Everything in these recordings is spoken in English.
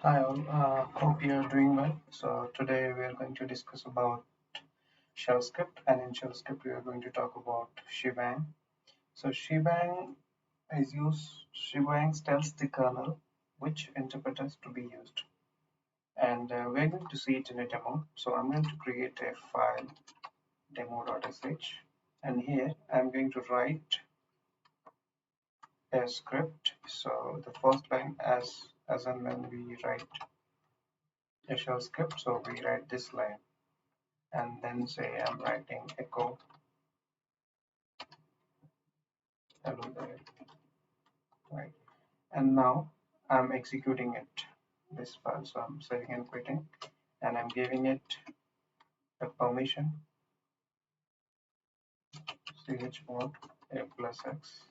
Hi all, hope you are doing well. So today we are going to discuss about shell script, and in shell script we are going to talk about Shebang. So Shebang tells the kernel which interpreters to be used, and we're going to see it in a demo. So I'm going to create a file demo.sh, and here I'm going to write a script. So the first line, as and when we write a shell script, so we write this line and then say I'm writing echo hello there, right? And now I'm executing it, this file. So I'm saving and quitting, and I'm giving it a permission chmod a plus x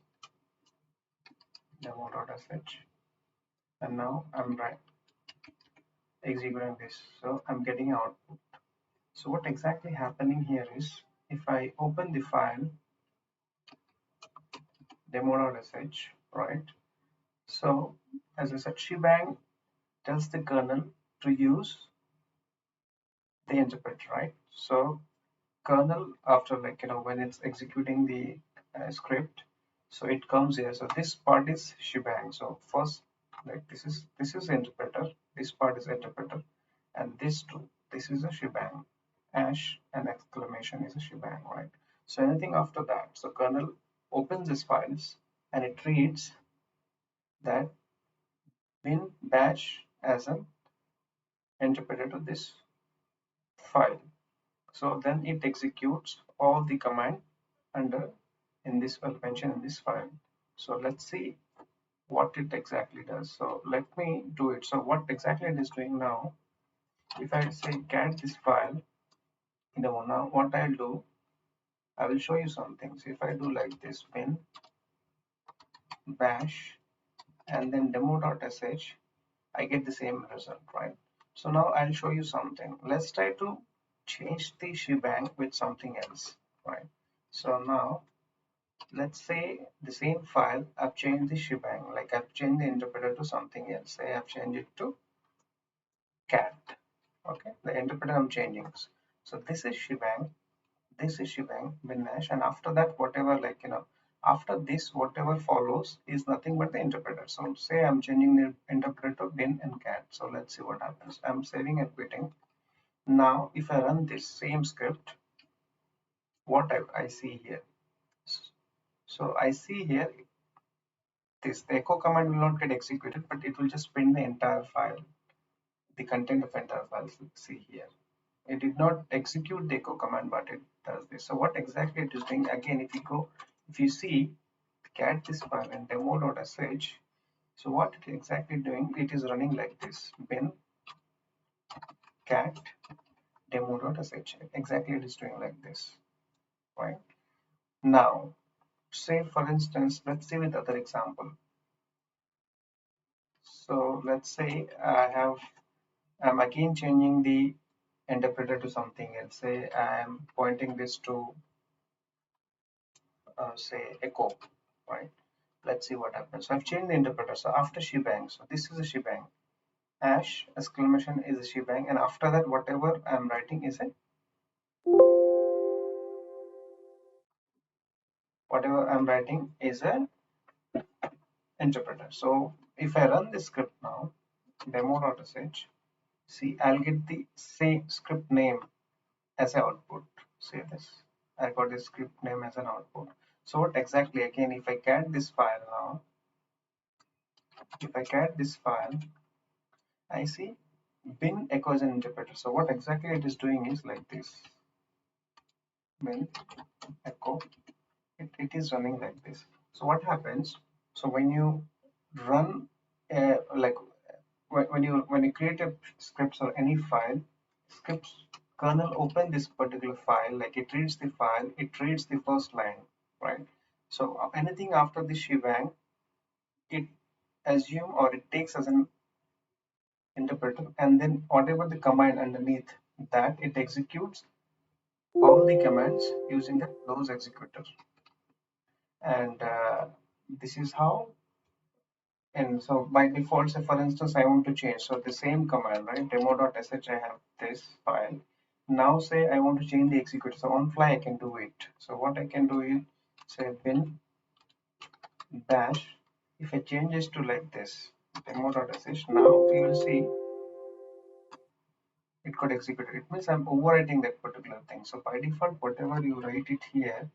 demo.sh, and now I'm executing this. So I'm getting output. So what exactly happening here is, if I open the file demo.sh, right? So as I said, Shebang tells the kernel to use the interpreter, right? So kernel, after, like, when it's executing the script, so it comes here. So this part is Shebang. So first, like, this is interpreter, this part is interpreter, and this is a Shebang. Hash and exclamation is a Shebang, right? So anything after that, so kernel opens these files and it reads that bin bash as an interpreter to this file. So then it executes all the command under in this mentioned in this file. So let's see what it exactly does. So let me do it. So what exactly it is doing now, if I say cat this file, now what I'll do, I will show you some things. If I do like this, bin bash and then demo.sh, I get the same result, right? So now I'll show you something. Let's try to change the shebang with something else, right? So now let's say the same file, I've changed the shebang, like I've changed the interpreter to something else. Say I've changed it to cat. Okay, the interpreter I'm changing. So this is shebang, binnash, and after that, whatever, after this, whatever follows is nothing but the interpreter. So say I'm changing the interpreter to bin and cat. So let's see what happens. I'm saving and quitting. Now, if I run this same script, what I see here. So I see here the echo command will not get executed, but it will just print the entire file, the content of entire file. See here, it did not execute the echo command, but it does this. So what exactly it is doing, again, if you see cat this file and demo.sh, so what it exactly doing, it is running like this, bin cat demo.sh. Exactly, it is doing like this, right? Now, say for instance, let's see with other example. So let's say I'm again changing the interpreter to something else. Say I'm pointing this to say echo, right? Let's see what happens. So I've changed the interpreter. So after shebang, so this is a shebang. Hash exclamation is a shebang, and after that, whatever I'm writing is a interpreter. So if I run this script now, demo.sh, see, I'll get the same script name as an output. Say this, I got the script name as an output. So what exactly, again, if I cat this file now, if I cat this file, I see bin echo as an interpreter. So what exactly it is doing is like this, bin echo, it is running like this. So what happens, so when you run like when you create a scripts or any file, scripts kernel open this particular file, like it reads the file, it reads the first line, right? So anything after the shebang, it assume or it takes as an interpreter, and then whatever the command underneath that, it executes all the commands using the close executor. And this is how And so by default, say for instance, I want to change. So the same command, right? Demo.sh, I have this file. Now say I want to change the executor. So on fly, I can do it. So what I can do is say bin dash. If I change this to like this, demo.sh, now you will see it got executed. It means I'm overwriting that particular thing. So by default, whatever you write it here,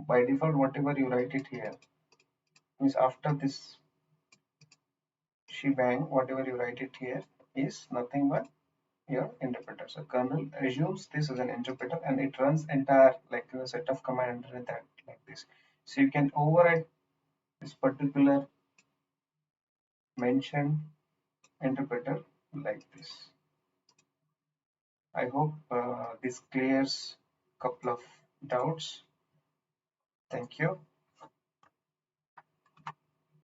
by default, whatever you write it here means after this shebang, whatever you write it here is nothing but your interpreter. So kernel assumes this is an interpreter and it runs entire like a set of command under that like this. So you can override this particular mentioned interpreter like this. I hope this clears couple of doubts. Thank you.